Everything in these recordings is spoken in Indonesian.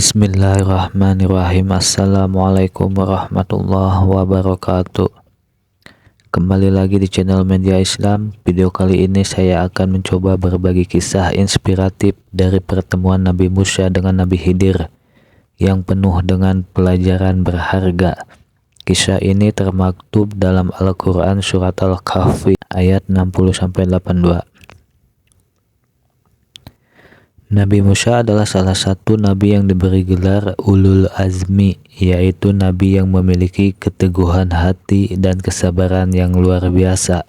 Bismillahirrahmanirrahim. Assalamualaikum warahmatullahi wabarakatuh. Kembali lagi di channel Media Islam. Video kali ini saya akan mencoba berbagi kisah inspiratif dari pertemuan Nabi Musa dengan Nabi Khidir yang penuh dengan pelajaran berharga. Kisah ini termaktub dalam Al-Quran surat Al-Kahfi ayat 60-82. Nabi Musa adalah salah satu nabi yang diberi gelar Ulul Azmi, yaitu nabi yang memiliki keteguhan hati dan kesabaran yang luar biasa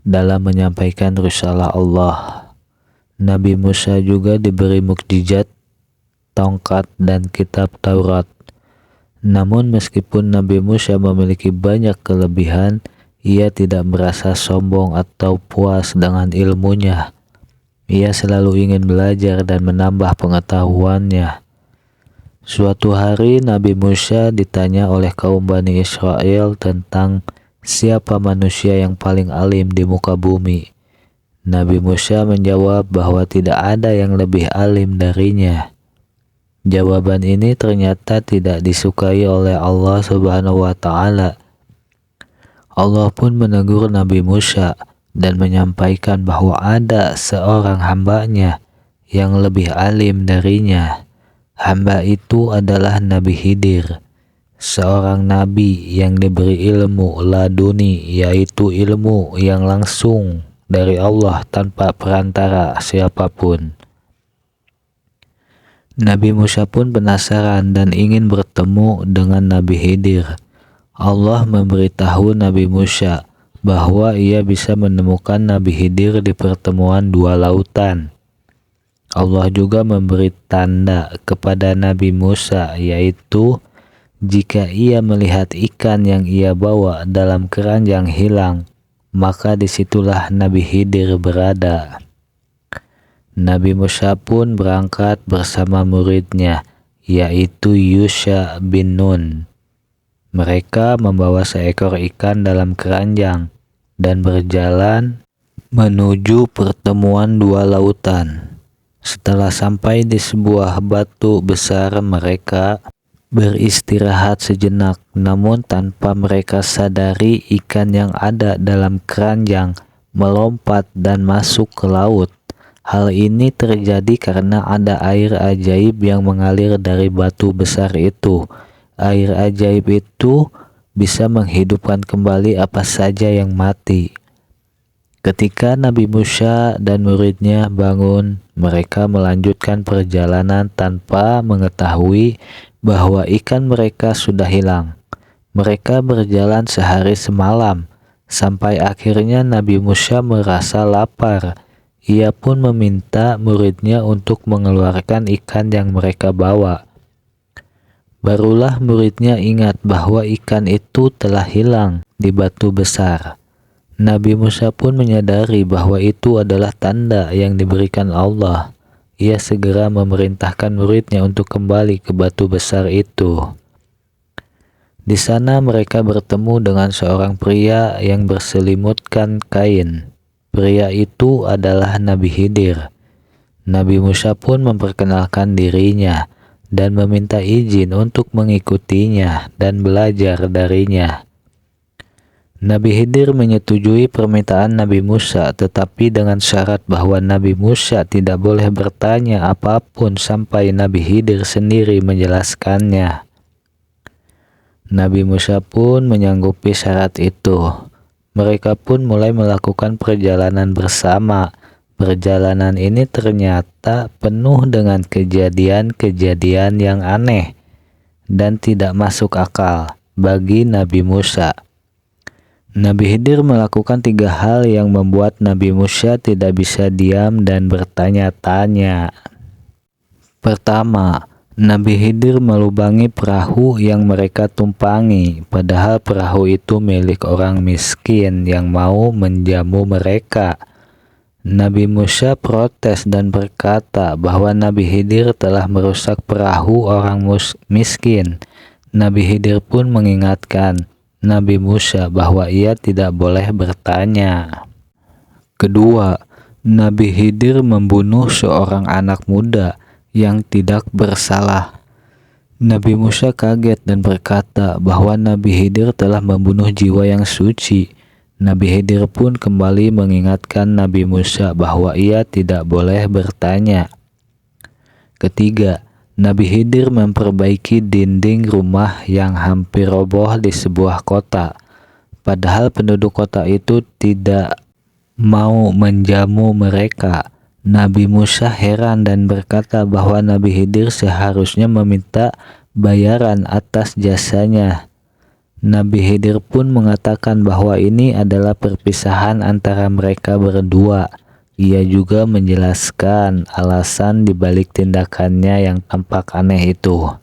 dalam menyampaikan risalah Allah. Nabi Musa juga diberi mukjizat, tongkat, dan kitab Taurat. Namun meskipun Nabi Musa memiliki banyak kelebihan, ia tidak merasa sombong atau puas dengan ilmunya. Ia selalu ingin belajar dan menambah pengetahuannya. Suatu hari Nabi Musa ditanya oleh kaum Bani Israel tentang siapa manusia yang paling alim di muka bumi. Nabi Musa menjawab bahwa tidak ada yang lebih alim darinya. Jawaban ini ternyata tidak disukai oleh Allah Subhanahu wa Ta'ala. Allah pun menegur Nabi Musa dan menyampaikan bahwa ada seorang hambanya yang lebih alim darinya. Hamba itu adalah Nabi Khidir, seorang nabi yang diberi ilmu laduni, yaitu ilmu yang langsung dari Allah tanpa perantara siapapun. Nabi Musa pun penasaran dan ingin bertemu dengan Nabi Khidir. Allah memberitahu Nabi Musa bahwa ia bisa menemukan Nabi Khidir di pertemuan dua lautan. Allah juga memberi tanda kepada Nabi Musa, yaitu jika ia melihat ikan yang ia bawa dalam keranjang hilang, maka disitulah Nabi Khidir berada. Nabi Musa pun berangkat bersama muridnya, yaitu Yusha bin Nun. Mereka membawa seekor ikan dalam keranjang dan berjalan menuju pertemuan dua lautan. Setelah sampai di sebuah batu besar, mereka beristirahat sejenak, namun tanpa mereka sadari ikan yang ada dalam keranjang melompat dan masuk ke laut. Hal ini terjadi karena ada air ajaib yang mengalir dari batu besar itu. Air ajaib itu bisa menghidupkan kembali apa saja yang mati. Ketika Nabi Musa dan muridnya bangun, mereka melanjutkan perjalanan tanpa mengetahui bahwa ikan mereka sudah hilang. Mereka berjalan sehari semalam, sampai akhirnya Nabi Musa merasa lapar. Ia pun meminta muridnya untuk mengeluarkan ikan yang mereka bawa. Barulah muridnya ingat bahwa ikan itu telah hilang di batu besar. Nabi Musa pun menyadari bahwa itu adalah tanda yang diberikan Allah. Ia segera memerintahkan muridnya untuk kembali ke batu besar itu. Di sana mereka bertemu dengan seorang pria yang berselimutkan kain. Pria itu adalah Nabi Khidir. Nabi Musa pun memperkenalkan dirinya dan meminta izin untuk mengikutinya dan belajar darinya. Nabi Khidir menyetujui permintaan Nabi Musa, tetapi dengan syarat bahwa Nabi Musa tidak boleh bertanya apapun sampai Nabi Khidir sendiri menjelaskannya. Nabi Musa pun menyanggupi syarat itu. Mereka pun mulai melakukan perjalanan bersama. Perjalanan ini ternyata penuh dengan kejadian-kejadian yang aneh dan tidak masuk akal bagi Nabi Musa. Nabi Khidir melakukan 3 hal yang membuat Nabi Musa tidak bisa diam dan bertanya-tanya. Pertama, Nabi Khidir melubangi perahu yang mereka tumpangi, padahal perahu itu milik orang miskin yang mau menjamu mereka. Nabi Musa protes dan berkata bahwa Nabi Khidir telah merusak perahu orang miskin. Nabi Khidir pun mengingatkan Nabi Musa bahwa ia tidak boleh bertanya. Kedua, Nabi Khidir membunuh seorang anak muda yang tidak bersalah. Nabi Musa kaget dan berkata bahwa Nabi Khidir telah membunuh jiwa yang suci. Nabi Khidir pun kembali mengingatkan Nabi Musa bahwa ia tidak boleh bertanya. Ketiga, Nabi Khidir memperbaiki dinding rumah yang hampir roboh di sebuah kota. Padahal penduduk kota itu tidak mau menjamu mereka. Nabi Musa heran dan berkata bahwa Nabi Khidir seharusnya meminta bayaran atas jasanya. Nabi Khidir pun mengatakan bahwa ini adalah perpisahan antara mereka berdua. Ia juga menjelaskan alasan dibalik tindakannya yang tampak aneh itu.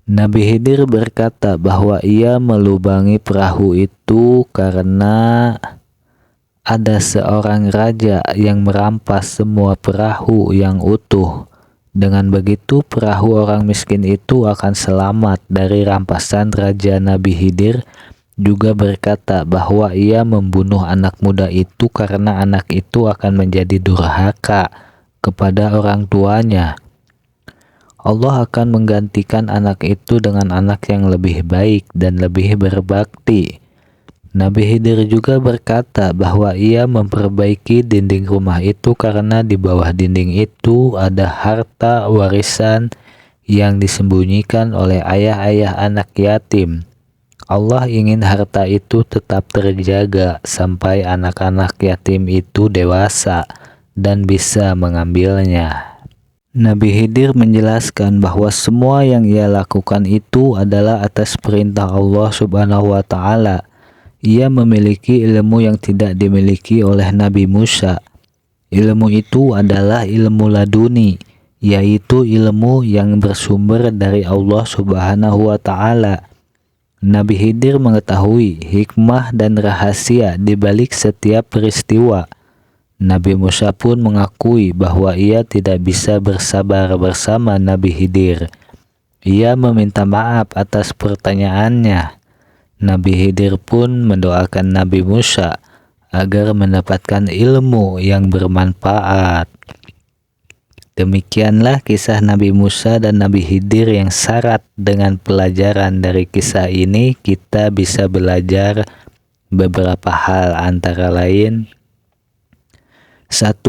Nabi Khidir berkata bahwa ia melubangi perahu itu karena ada seorang raja yang merampas semua perahu yang utuh. Dengan begitu, perahu orang miskin itu akan selamat dari rampasan raja. Nabi Khidir juga berkata bahwa ia membunuh anak muda itu karena anak itu akan menjadi durhaka kepada orang tuanya. Allah akan menggantikan anak itu dengan anak yang lebih baik dan lebih berbakti. Nabi Khidir juga berkata bahwa ia memperbaiki dinding rumah itu karena di bawah dinding itu ada harta warisan yang disembunyikan oleh ayah-ayah anak yatim. Allah ingin harta itu tetap terjaga sampai anak-anak yatim itu dewasa dan bisa mengambilnya. Nabi Khidir menjelaskan bahwa semua yang ia lakukan itu adalah atas perintah Allah Subhanahu wa Ta'ala. Ia memiliki ilmu yang tidak dimiliki oleh Nabi Musa. Ilmu itu adalah ilmu laduni, yaitu ilmu yang bersumber dari Allah Subhanahu wa Ta'ala. Nabi Khidir mengetahui hikmah dan rahasia di balik setiap peristiwa. Nabi Musa pun mengakui bahwa ia tidak bisa bersabar bersama Nabi Khidir. Ia meminta maaf atas pertanyaannya. Nabi Khidir pun mendoakan Nabi Musa agar mendapatkan ilmu yang bermanfaat. Demikianlah kisah Nabi Musa dan Nabi Khidir yang syarat dengan pelajaran. Dari kisah ini kita bisa belajar beberapa hal, antara lain: 1.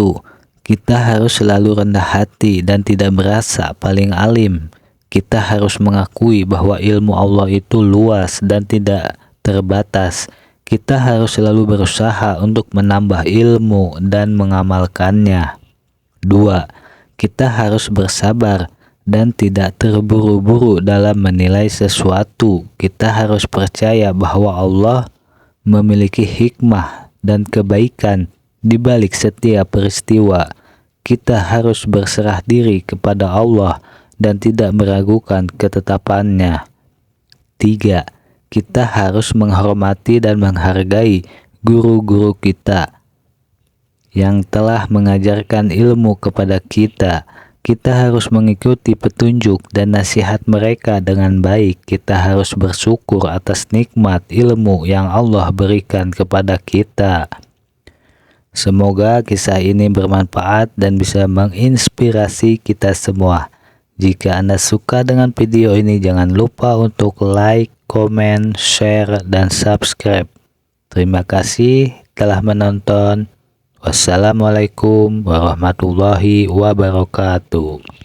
Kita harus selalu rendah hati dan tidak merasa paling alim. Kita harus mengakui bahwa ilmu Allah itu luas dan tidak terbatas. Kita harus selalu berusaha untuk menambah ilmu dan mengamalkannya. 2. Kita harus bersabar dan tidak terburu-buru dalam menilai sesuatu. Kita harus percaya bahwa Allah memiliki hikmah dan kebaikan di balik setiap peristiwa. Kita harus berserah diri kepada Allah dan tidak meragukan ketetapannya. 3. Kita harus menghormati dan menghargai guru-guru kita yang telah mengajarkan ilmu kepada kita. Kita harus mengikuti petunjuk dan nasihat mereka dengan baik. Kita harus bersyukur atas nikmat ilmu yang Allah berikan kepada kita. Semoga kisah ini bermanfaat dan bisa menginspirasi kita semua. Jika Anda suka dengan video ini, jangan lupa untuk like, komen, share, dan subscribe. Terima kasih telah menonton. Wassalamualaikum warahmatullahi wabarakatuh.